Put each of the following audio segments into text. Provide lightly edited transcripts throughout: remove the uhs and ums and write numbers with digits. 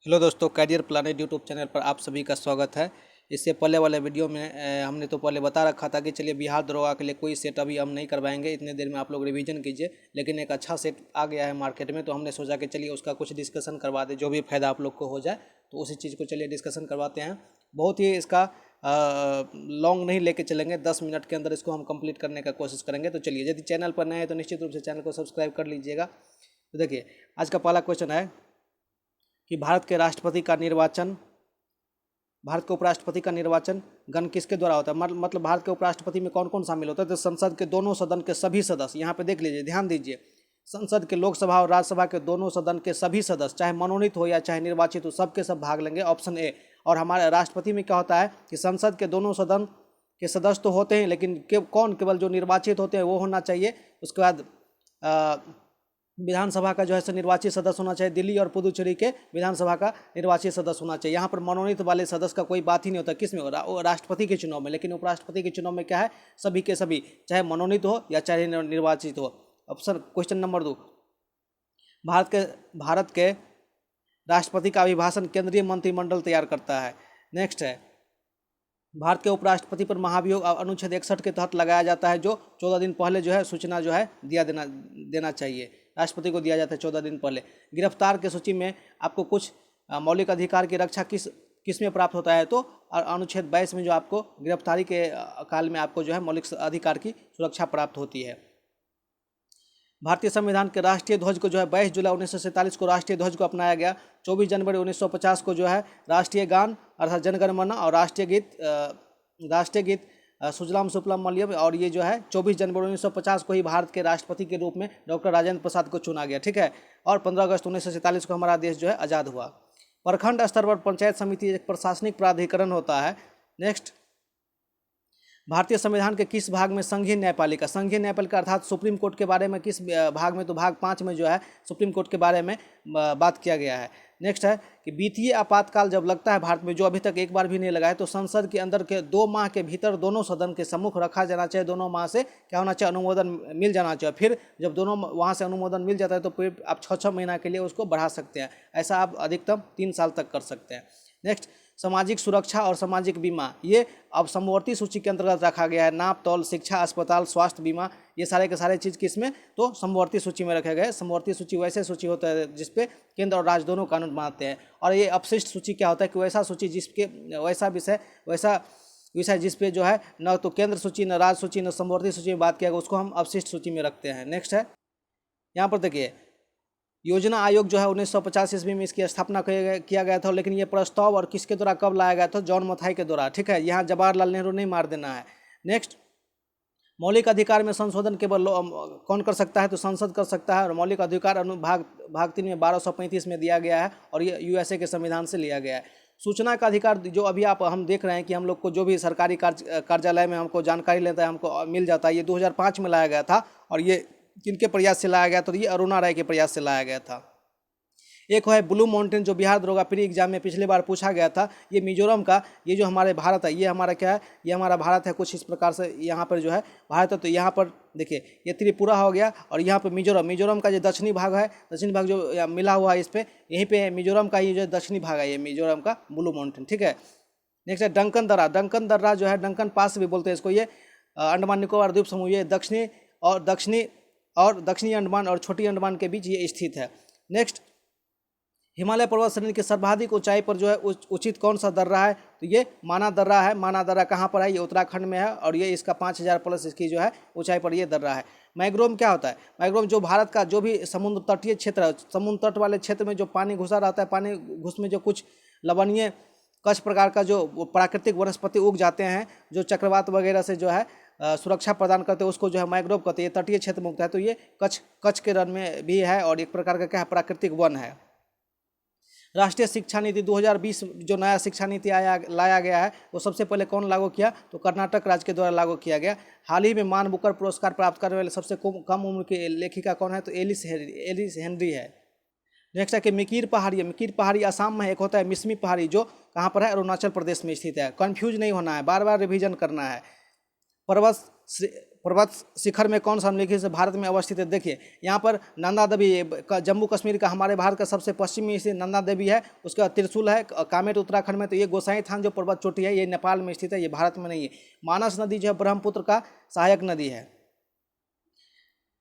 Hello दोस्तों, career planet YouTube channel पर आप सभी का स्वागत है। इससे पहले वाले वीडियो में हमने तो पहले बता रखा था कि चलिए बिहार दरोगा के लिए कोई सेट अभी हम नहीं करवाएंगे, इतने देर में आप लोग रिवीजन कीजिए। लेकिन एक अच्छा सेट आ गया है मार्केट में, तो हमने सोचा कि चलिए उसका कुछ डिस्कशन करवा दें, जो भी फ़ायदा आप लोग को हो जाए तो उसी चीज़ को चलिए डिस्कशन करवाते हैं। बहुत ही इसका लॉन्ग नहीं लेके चलेंगे, 10 मिनट के अंदर इसको हम कंप्लीट करने का कोशिश करेंगे। तो चलिए, यदि चैनल पर नए हैं तो निश्चित रूप से चैनल को सब्सक्राइब कर लीजिएगा। तो देखिए, आज का पहला क्वेश्चन है कि भारत के उपराष्ट्रपति का निर्वाचन गण किसके द्वारा होता है। मतलब भारत के उपराष्ट्रपति में कौन कौन शामिल होता है। तो संसद के दोनों सदन के सभी सदस्य, यहाँ पे देख लीजिए, ध्यान दीजिए, संसद के लोकसभा और राज्यसभा के दोनों सदन के सभी सदस्य, चाहे मनोनीत हो या चाहे निर्वाचित हो, सबके सब भाग लेंगे, ऑप्शन ए। और हमारे राष्ट्रपति में क्या होता है कि संसद के दोनों सदन के सदस्य तो होते हैं, लेकिन केवल जो निर्वाचित होते हैं वो होना चाहिए। उसके बाद विधानसभा का जो है निर्वाचित सदस्य होना चाहिए। दिल्ली और पुदुचेरी के विधानसभा का निर्वाचित सदस्य होना चाहिए। यहाँ पर मनोनीत वाले सदस्य का कोई बात ही नहीं होता। किस में? राष्ट्रपति के चुनाव में। लेकिन उपराष्ट्रपति के चुनाव में क्या है, सभी के सभी, चाहे मनोनीत हो या चाहे निर्वाचित हो। ऑप्शन क्वेश्चन नंबर 2, भारत के राष्ट्रपति का अभिभाषण केंद्रीय मंत्रिमंडल तैयार करता है। नेक्स्ट है, भारत के उपराष्ट्रपति पर महाभियोग अनुच्छेद 61 के तहत लगाया जाता है, जो 14 दिन पहले जो है सूचना जो है देना चाहिए। राष्ट्रपति को दिया जाता है 14 दिन पहले। गिरफ्तार की सूची में आपको कुछ मौलिक अधिकार की रक्षा किस में प्राप्त होता है। तो अनुच्छेद 22 में जो आपको गिरफ्तारी के काल में आपको जो है मौलिक अधिकार की सुरक्षा प्राप्त होती है। भारतीय संविधान के राष्ट्रीय ध्वज को जो है 22 जुलाई 1947 को राष्ट्रीय ध्वज को अपनाया गया। 24 जनवरी 1950 को जो है राष्ट्रीय गान अर्थात जनगण मन और राष्ट्रीय गीत सुजलाम सुफलाम मलयम, और ये जो है 24 जनवरी 1950 को ही भारत के राष्ट्रपति के रूप में डॉक्टर राजेंद्र प्रसाद को चुना गया। ठीक है। और 15 अगस्त 1947 को हमारा देश जो है आज़ाद हुआ। प्रखंड स्तर पर पंचायत समिति एक प्रशासनिक प्राधिकरण होता है। नेक्स्ट, भारतीय संविधान के किस भाग में संघीय न्यायपालिका अर्थात सुप्रीम कोर्ट के बारे में किस भाग में, तो भाग 5 में जो है सुप्रीम कोर्ट के बारे में बात किया गया है। नेक्स्ट है कि वित्तीय आपातकाल जब लगता है भारत में, जो अभी तक एक बार भी नहीं लगा है, तो संसद के अंदर के 2 माह के भीतर दोनों सदन के सम्मुख रखा जाना चाहिए। दोनों माह से क्या होना चाहिए, अनुमोदन मिल जाना चाहिए। फिर जब दोनों वहाँ से अनुमोदन मिल जाता है तो फिर आप 6 महीना के लिए उसको बढ़ा सकते हैं। ऐसा आप अधिकतम 3 साल तक कर सकते हैं। नेक्स्ट, सामाजिक सुरक्षा और सामाजिक बीमा, ये अब समवर्ती सूची के अंतर्गत रखा गया है। नाप तौल, शिक्षा, अस्पताल, स्वास्थ्य बीमा, ये सारे के सारे चीज़ किसमें, तो समवर्ती सूची में रखे गए। समवर्ती सूची वैसे सूची होता है जिसपे केंद्र और राज्य दोनों कानून बनाते हैं। और ये अपशिष्ट सूची क्या होता है कि वैसा सूची जिसके वैसा विषय जिस पे जो है न तो केंद्र सूची, न राज्य सूची, न समवर्ती सूची में बात किया गया, उसको हम अपशिष्ट सूची में रखते हैं। नेक्स्ट है, यहाँ पर देखिए, योजना आयोग जो है 1950 ईस्वी में इसकी स्थापना किया गया था। लेकिन ये प्रस्ताव और किसके द्वारा कब लाया गया था, जॉन मथाई के द्वारा। ठीक है, यहाँ जवाहरलाल नेहरू नहीं मार देना है। नेक्स्ट, मौलिक अधिकार में संशोधन केवल कौन कर सकता है, तो संसद कर सकता है। और मौलिक अधिकार अनुभाग भाग 3 में 1235 में दिया गया है, और ये यूएसए के संविधान से लिया गया है। सूचना का अधिकार जो अभी हम देख रहे हैं कि हम लोग को जो भी सरकारी कार्यालय में हमको जानकारी लेता है हमको मिल जाता है, ये 2005 में लाया गया था। और ये किनके प्रयास से लाया गया, तो ये अरुणा राय के प्रयास से लाया गया था। एक है ब्लू माउंटेन, जो बिहार दरोगा प्री एग्जाम में पिछली बार पूछा गया था। ये मिजोरम का, ये जो हमारे भारत है, ये हमारा क्या है, ये हमारा भारत है। कुछ इस प्रकार से यहाँ पर जो है भारत है। तो यहाँ पर देखिए, ये त्रिपुरा हो गया, और यहाँ पर मिजोरम का जो दक्षिणी भाग है, दक्षिणी भाग जो मिला हुआ है इस पर, यहीं पर मिजोरम का ये जो दक्षिणी भाग है, ये मिजोरम का ब्लू माउंटेन। ठीक है। नेक्स्ट है डंकन दर्रा जो है, डंकन पास भी बोलते हैं इसको। ये अंडमान निकोबार द्वीप समूह, ये दक्षिणी अंडमान और छोटी अंडमान के बीच ये स्थित है। नेक्स्ट, हिमालय पर्वत श्रेणी की सर्वाधिक ऊंचाई पर जो है उचित कौन सा दर्रा है, तो ये माना दर्रा है। माना दर्रा कहाँ पर है, ये उत्तराखंड में है, और ये इसका 5000 प्लस इसकी जो है ऊंचाई पर ये दर्रा है। मैंग्रोव क्या होता है, मैंग्रोव जो भारत का जो भी समुद्र तटीय क्षेत्र है, समुद्र तट वाले क्षेत्र में जो पानी घुसा रहता है, पानी घुस में जो कुछ लवणीय कच्छ प्रकार का जो प्राकृतिक वनस्पति उग जाते हैं, जो चक्रवात वगैरह से जो है सुरक्षा प्रदान करते हैं, उसको जो है मैंग्रोव कहते हैं। ये तटीय क्षेत्र में उगता है। तो ये कच्छ के रण में भी है, और एक प्रकार का क्या है, प्राकृतिक वन है। राष्ट्रीय शिक्षा नीति 2020 जो नया शिक्षा नीति लाया गया है, वो सबसे पहले कौन लागू किया, तो कर्नाटक राज्य के द्वारा लागू किया गया। हाल ही में मान बुकर पुरस्कार प्राप्त करने वाले सबसे कम उम्र की लेखिका कौन है, तो एलिस हेनरी है। नेक्स्ट है कि मिकीर पहाड़ी असम में एक होता है। मिसमी पहाड़ी जो कहाँ पर है, अरुणाचल प्रदेश में स्थित है। कन्फ्यूज नहीं होना है, बार बार रिवीजन करना है। पर्वत शिखर में कौन सा निम्नलिखित से भारत में अवस्थित है? देखिए यहाँ पर नंदा देवी जम्मू कश्मीर का, हमारे भारत का सबसे पश्चिमी स्थित नंदा देवी है। उसके बाद त्रिशूल है कामेट उत्तराखंड में। तो ये गोसाई थान जो पर्वत चोटी है ये नेपाल में स्थित है, ये भारत में नहीं है। मानस नदी जो है ब्रह्मपुत्र का सहायक नदी है।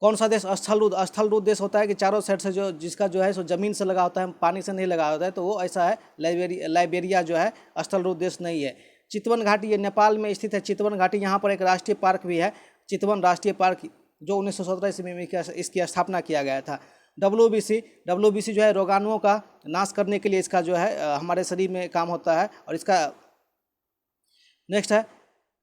कौन सा देश स्थल रूप देश होता है कि चारों साइड से जो जिसका जो है सो जमीन से लगा होता है, पानी से नहीं लगा होता है, तो वो ऐसा है लाइबेरिया जो है स्थल रूप देश नहीं है। चितवन घाटी ये नेपाल में स्थित है। चितवन घाटी यहाँ पर एक राष्ट्रीय पार्क भी है, चितवन राष्ट्रीय पार्क, जो 1917 ईस्वी में इसकी स्थापना किया गया था। WBC जो है रोगाणुओं का नाश करने के लिए इसका जो है हमारे शरीर में काम होता है। और इसका नेक्स्ट है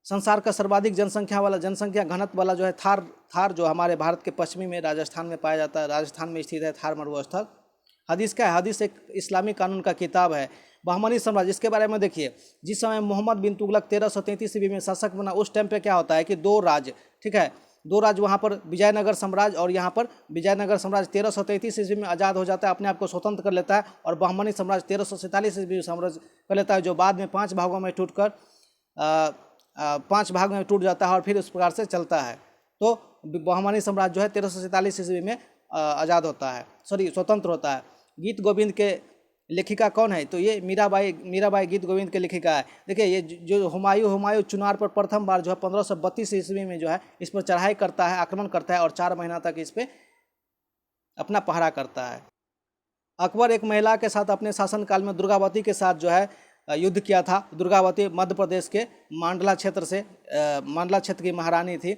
संसार का सर्वाधिक जनसंख्या घनत्व वाला जो है थार जो हमारे भारत के पश्चिमी में राजस्थान में पाया जाता है, राजस्थान में स्थित है थार मरुस्थल। हदीस क्या है? हदीस एक इस्लामी कानून का किताब है। बहमनी साम्राज्य, इसके बारे में देखिए, जिस समय मोहम्मद बिन तुगलक 1333 ईस्वी में शासक बना, उस टाइम पे क्या होता है कि दो राज्य, ठीक है, दो राज्य वहाँ पर विजयनगर साम्राज्य और यहाँ पर विजयनगर साम्राज्य 1333 ईस्वी में आज़ाद हो जाता है, अपने आप को स्वतंत्र कर लेता है। और बहमनी साम्राज्य 1347 ईस्वी में साम्राज्य कर लेता है, जो बाद में 5 भागों में टूटकर 5 भाग में टूट जाता है और फिर उस प्रकार से चलता है। तो बहमनी साम्राज्य जो है 1347 ईस्वी में आज़ाद होता है, स्वतंत्र होता है। गीत गोविंद के लेखिका कौन है? तो ये मीराबाई गीत गोविंद के लेखिका है। देखिए ये जो हुमायूं चुनार पर प्रथम बार जो है 1532 ईस्वी में जो है इस पर चढ़ाई करता है, आक्रमण करता है और 4 महीना तक इस पर अपना पहरा करता है। अकबर एक महिला के साथ अपने शासनकाल में दुर्गावती के साथ जो है युद्ध किया था। दुर्गावती मध्य प्रदेश के मांडला क्षेत्र की महारानी थी।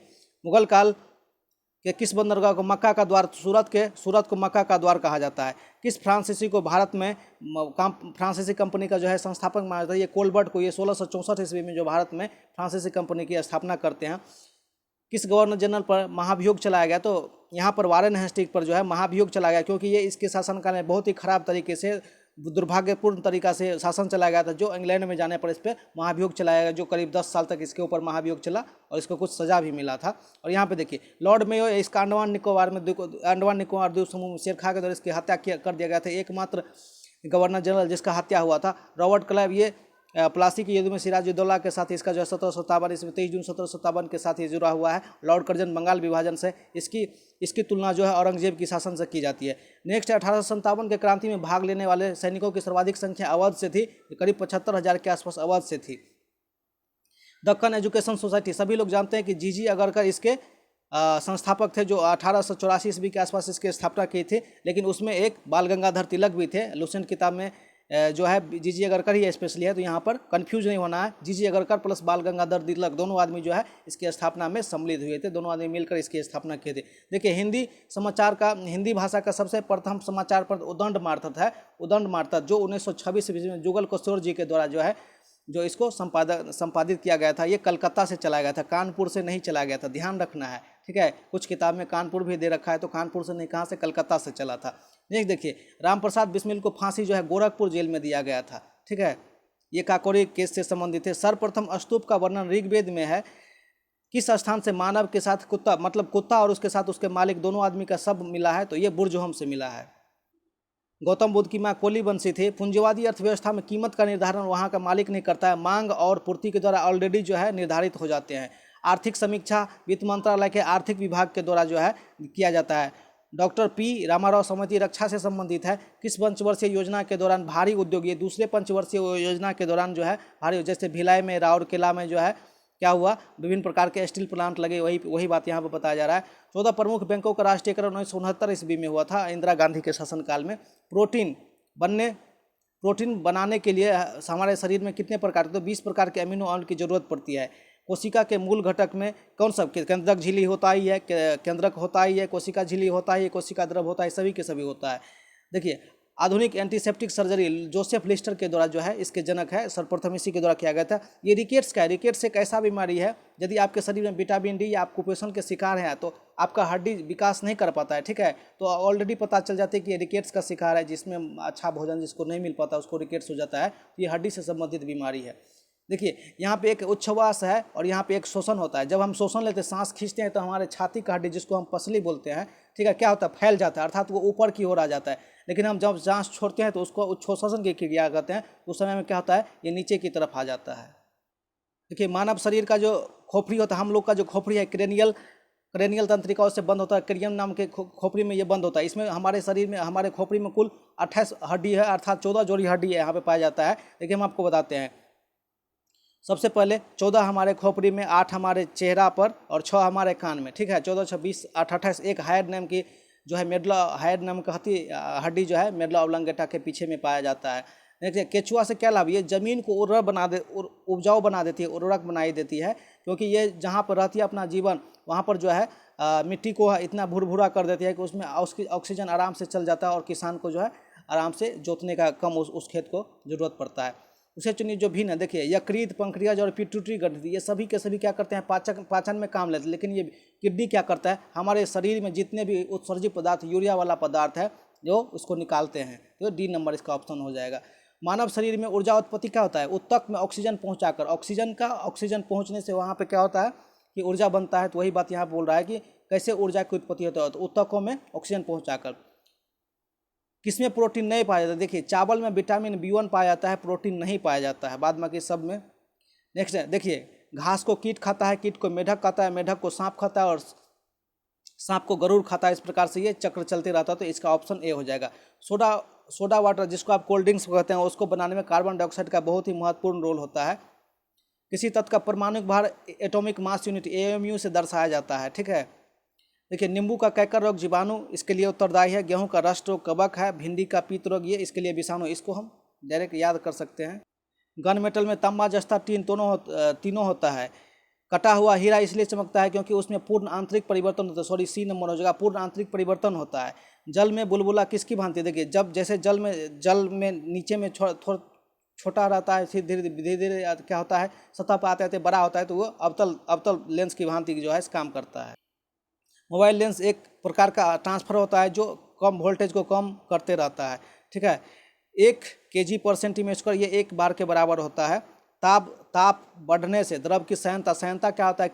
मुगल काल के किस बंदरगाह को मक्का का द्वार, सूरत को मक्का का द्वार कहा जाता है? किस फ्रांसीसी को भारत में फ्रांसीसी कंपनी का जो है संस्थापक माना जाता है? ये कोलबर्ट को, ये 1664 ईस्वी में जो भारत में फ्रांसीसी कंपनी की स्थापना करते हैं। किस गवर्नर जनरल पर महाभियोग चलाया गया? तो यहाँ पर वारेन हेस्टिंग्स पर जो है महाभियोग चलाया गया, क्योंकि ये इसके शासनकाल में बहुत ही खराब तरीके से, दुर्भाग्यपूर्ण तरीका से शासन चलाया गया था, जो इंग्लैंड में जाने पर इस पर महाभियोग चलाया गया, जो करीब 10 साल तक इसके ऊपर महाभियोग चला और इसको कुछ सजा भी मिला था। और यहाँ पे देखिए लॉर्ड मेयो, इसका अंडमान निकोबार द्वीप समूह में शेरखा के द्वारा इसकी हत्या कर दिया गया था। एकमात्र गवर्नर जनरल जिसका हत्या हुआ था रॉबर्ट क्लाइव, ये प्लासी के युद्ध में सिराजुद्दौला के साथ इसका जो है 1757 इसमें 23 जून 1757 के साथ ये जुड़ा हुआ है। लॉर्ड कर्जन बंगाल विभाजन से इसकी तुलना जो है औरंगजेब की शासन से की जाती है। नेक्स्ट 1857 के क्रांति में भाग लेने वाले सैनिकों की सर्वाधिक संख्या अवध से थी, करीब 75,000 के आसपास अवध से थी। दक्कन एजुकेशन सोसाइटी, सभी लोग जानते हैं कि जीजी अगरकर इसके संस्थापक थे, जो 1884 ईस्वी के आसपास इसकी स्थापना की थी। लेकिन उसमें एक बाल गंगाधर तिलक भी थे। लुसेंट किताब में जो है जीजी अगरकर ही स्पेशली है, तो यहाँ पर कंफ्यूज नहीं होना है। जीजी अगरकर प्लस बाल गंगाधर तिलक दोनों आदमी जो है इसकी स्थापना में सम्मिलित हुए थे, दोनों आदमी मिलकर इसकी स्थापना किए थे। देखिए हिंदी भाषा का सबसे प्रथम समाचार पत्र उदंड मार्तत जो 1926 ईस्वी में जुगल किशोर जी के द्वारा जो इसको संपादित किया गया था। ये कलकत्ता से चलाया गया था, कानपुर से नहीं चलाया गया था, ध्यान रखना है, ठीक है। कुछ किताब में कानपुर भी दे रखा है, तो कानपुर से नहीं, कहाँ से? कलकत्ता से चला था। नेक्स्ट देखिए, रामप्रसाद बिस्मिल को फांसी जो है गोरखपुर जेल में दिया गया था, ठीक है। ये काकोरी केस से संबंधित है। सर्वप्रथम स्तूप का वर्णन ऋग्वेद में है। किस स्थान से मानव के साथ कुत्ता, मतलब कुत्ता और उसके साथ उसके मालिक दोनों आदमी का शव मिला है? तो ये बुर्जहोम से मिला है। गौतम बुद्ध की माँ कोली वंशी थी। पूंजीवादी अर्थव्यवस्था में कीमत का निर्धारण वहाँ का मालिक नहीं करता है, मांग और पूर्ति के द्वारा ऑलरेडी जो है निर्धारित हो जाते हैं। आर्थिक समीक्षा वित्त मंत्रालय के आर्थिक विभाग के द्वारा जो है किया जाता है। डॉक्टर पी रामाराव समिति रक्षा से संबंधित है। किस पंचवर्षीय योजना के दौरान भारी उद्योग, ये दूसरे पंचवर्षीय योजना के दौरान जो है भारी, जैसे भिलाई में, राउरकेला में जो है क्या हुआ, विभिन्न प्रकार के स्टील प्लांट लगे, वही बात यहाँ पर बताया जा रहा है। 14 प्रमुख बैंकों का राष्ट्रीयकरण 1969 ईस्वी में हुआ था, इंदिरा गांधी के शासनकाल में। प्रोटीन बनाने के लिए हमारे शरीर में कितने प्रकार के, तो 20 प्रकार के अमीनो एसिड की जरूरत पड़ती है। कोशिका के मूल घटक में कौन सा? केंद्रक झिल्ली होता ही है, कोशिका झिल्ली होता है, कोशिका द्रव होता है, सभी के सभी होता है। देखिए आधुनिक एंटीसेप्टिक सर्जरी जोसेफ लिस्टर के द्वारा जो है इसके जनक है, सर्वप्रथम इसी के द्वारा किया गया था। ये रिकेट्स का है। रिकेट्स एक ऐसा बीमारी है, यदि आपके शरीर में विटामिन डी या आप कुपोषण के शिकार हैं तो आपका हड्डी विकास नहीं कर पाता है, ठीक है। तो ऑलरेडी पता चल जाता है कि ये रिकेट्स का शिकार है, जिसमें अच्छा भोजन जिसको नहीं मिल पाता उसको रिकेट्स हो जाता है। ये हड्डी से संबंधित बीमारी है। देखिए यहाँ पे एक उच्छ्वास है और यहाँ पे एक शोषण होता है। जब हम शोषण लेते हैं, सांस खींचते हैं, तो हमारे छाती का हड्डी जिसको हम पसली बोलते हैं, ठीक है, क्या होता है? फैल जाता है, अर्थात वो ऊपर की ओर आ जाता है। लेकिन हम जब सांस छोड़ते हैं तो उसको उच्छ्वसन की क्रिया करते हैं, उस समय में क्या होता है? ये नीचे की तरफ आ जाता है। देखिए मानव शरीर का जो खोपड़ी होता है, हम लोग का जो खोपड़ी है क्रेनियल क्रेनियल तंत्रिकाओं से बंद होता है, क्रियम नाम के खोपड़ी में ये बंद होता है। इसमें हमारे शरीर में, हमारे खोपड़ी में कुल 28 हड्डी है, अर्थात 14 जोड़ी हड्डी है यहाँ पे पाया जाता है। देखिए हम आपको बताते हैं। सबसे पहले 14 हमारे खोपड़ी में, 8 हमारे चेहरा पर और 6 हमारे कान में, ठीक है। 14, 26, 8, 28। एक हायर नाम की जो है मेडुला, हायर नाम का हड्डी जो है मेडुला ऑब्लांगेटा के पीछे में पाया जाता है। देखिए केचुआ से क्या लाभ, ये जमीन को उपजाऊ बना देती है, उर्वरक बनाई देती है, क्योंकि ये जहाँ पर रहती है अपना जीवन, वहाँ पर जो है मिट्टी को इतना भुरभुरा कर देती है कि उसमें ऑक्सीजन आराम से चल जाता है और किसान को जो है आराम से जोतने का कम उस खेत को जरूरत पड़ता है। उसे चुनिए जो भी ना, देखिए यकृत, पंक्रियाज और पिट्यूटरी ग्रंथि, ये सभी के सभी क्या करते हैं, पाचन में काम लेते हैं। लेकिन ये किडनी क्या करता है, हमारे शरीर में जितने भी उत्सर्जित पदार्थ, यूरिया वाला पदार्थ है, जो उसको निकालते हैं। तो डी नंबर इसका ऑप्शन हो जाएगा। मानव शरीर में ऊर्जा उत्पत्ति क्या होता है, उत्तक में ऑक्सीजन पहुंचाकर, ऑक्सीजन पहुंचने से वहाँ पे क्या होता है कि ऊर्जा बनता है। तो वही बात यहाँ बोल रहा है कि कैसे ऊर्जा की उत्पत्ति होती है, तो उत्तकों में ऑक्सीजन पहुंचाकर। किसमें प्रोटीन नहीं पाया जाता, देखिए चावल में विटामिन B1 पाया जाता है, प्रोटीन नहीं पाया जाता है, बाद बाकी सब में। नेक्स्ट है, देखिए घास को कीट खाता है, कीट को मेढक खाता है, मेढक को सांप खाता है और सांप को गरुड़ खाता है। इस प्रकार से ये चक्र चलते रहता है। तो इसका ऑप्शन ए हो जाएगा। सोडा वाटर, जिसको आप कोल्ड ड्रिंक्स कहते हैं, उसको बनाने में कार्बन डाइऑक्साइड का बहुत ही महत्वपूर्ण रोल होता है। किसी तत्व का परमाणुक भार एटॉमिक मास यूनिट AMU से दर्शाया जाता है, ठीक है। देखिए नींबू का कैकर रोग जीवाणु इसके लिए उत्तरदायी है, गेहूं का रस्ट रोग कवक है, भिंडी का पीत रोग ये इसके लिए विषाणु, इसको हम डायरेक्ट याद कर सकते हैं। गन मेटल में तांबा, जस्ता, टीन तीनों होता है। कटा हुआ हीरा इसलिए चमकता है क्योंकि उसमें पूर्ण आंतरिक परिवर्तन होता है, सॉरी C नंबर हो जाएगा, पूर्ण आंतरिक परिवर्तन होता है। जल में बुलबुला किसकी भांति, देखिए जब जैसे जल में नीचे में छोटा रहता है, फिर धीरे धीरे क्या होता है, सतह पर आते आते बड़ा होता है, तो वो अवतल लेंस की भांति जो है काम करता है। मोबाइल लेंस एक प्रकार का ट्रांसफर होता है जो कम वोल्टेज को कम करते रहता है, ठीक है। 1 kg/cm², ये 1 बार के बराबर होता है। ताप बढ़ने से द्रव की संयंता क्या होता है,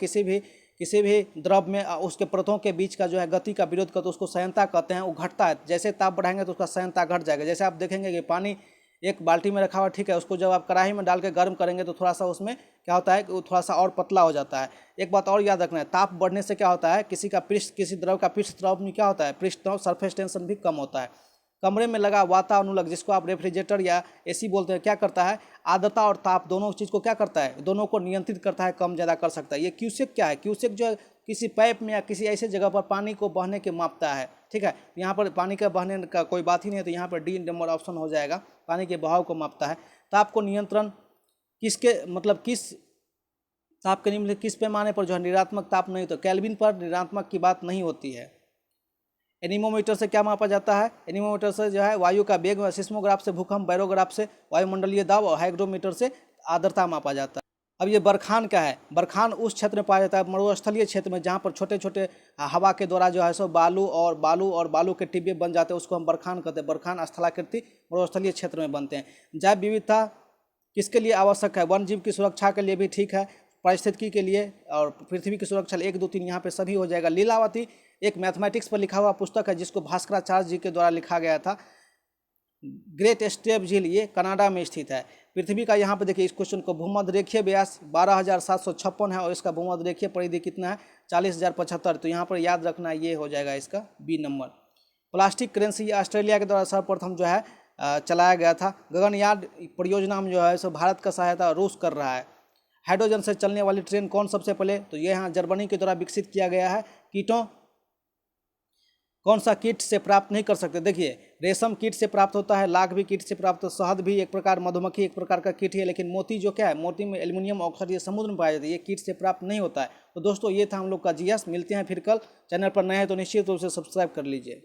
किसी भी द्रव में उसके परतों के बीच का जो है गति का विरोध करते, उसको संयंता कहते हैं। वो घटता है, जैसे ताप बढ़ाएंगे तो उसका संयंता घट जाएगा। जैसे आप देखेंगे कि पानी एक बाल्टी में रखा हुआ, ठीक है, उसको जब आप कढ़ाई में डाल के गर्म करेंगे तो थोड़ा सा उसमें क्या होता है कि वो थोड़ा सा और पतला हो जाता है। एक बात और याद रखना है, ताप बढ़ने से क्या होता है, किसी द्रव का पृष्ठ द्रव में क्या होता है, पृष्ठ द्रव सरफेस टेंशन भी कम होता है। कमरे में लगा वातानुलक, जिसको आप रेफ्रिजरेटर या AC बोलते हैं, क्या करता है, आर्द्रता और ताप दोनों चीज़ को क्या करता है, दोनों को नियंत्रित करता है, कम ज़्यादा कर सकता है। ये क्यूसेक क्या है, क्यूसेक जो है किसी पाइप में या किसी ऐसे जगह पर पानी को बहने के मापता है, ठीक है। यहाँ पर पानी का बहने का कोई बात ही नहीं है, तो यहाँ पर डी नंबर ऑप्शन हो जाएगा, पानी के बहाव को मापता है। ताप को नियंत्रण ताप के निम्न किस पैमाने पर जो है ऋणात्मक ताप नहीं, तो केल्विन पर ऋणात्मक की बात नहीं होती है। एनीमोमीटर से क्या मापा जाता है, एनीमोमीटर से जो है वायु का वेग, सिस्मोग्राफ से भूकंप, बैरोग्राफ से वायुमंडलीय दाब और हाइग्रोमीटर से आर्द्रता मापा जाता है। अब ये बरखान क्या है, बरखान उस क्षेत्र में पाया जाता है, मरुस्थलीय क्षेत्र में, जहाँ पर छोटे छोटे हवा के द्वारा जो है सो बालू के टिब्बे बन जाते हैं, उसको हम बरखान कहते हैं। बरखान स्थलाकृति मरुस्थलीय क्षेत्र में बनते हैं। जैव विविधता किसके लिए आवश्यक है, वन जीव की सुरक्षा के लिए भी ठीक है, पारिस्थितिकी के लिए और पृथ्वी की सुरक्षा 1, 2, 3 यहाँ पे सभी हो जाएगा। लीलावती एक मैथमेटिक्स पर लिखा हुआ पुस्तक है, जिसको भास्कराचार्य जी के द्वारा लिखा गया था। ग्रेट स्टेप झील ये कनाडा में स्थित है। पृथ्वी का यहाँ पे देखिए इस क्वेश्चन को, भूमध्य रेखीय व्यास 12,756 है और इसका भूमध्य रेखीय परिधि कितना है, 40,075। तो यहाँ पर याद रखना ये हो जाएगा इसका B number. Plastic currency Australia के द्वारा सर्वप्रथम जो है चलाया गया था। गगनयान परियोजना में जो है सो भारत का सहायता रूस कर रहा है। हाइड्रोजन से चलने वाली ट्रेन कौन सबसे पहले, तो ये यहाँ जर्मनी के द्वारा विकसित किया गया है। कीटों कौन सा कीट से प्राप्त नहीं कर सकते, देखिए रेशम कीट से प्राप्त होता है, लाख भी कीट से प्राप्त, शहद भी एक प्रकार, मधुमक्खी एक प्रकार का कीट है। लेकिन मोती जो क्या है, मोती में एल्युमिनियम ऑक्साइड ये समुद्र में पाया जाता है, ये कीट से प्राप्त नहीं होता है। तो दोस्तों ये था हम लोग का GS। मिलते हैं फिर कल। चैनल पर नए हैं तो निश्चित रूप से सब्सक्राइब कर लीजिए।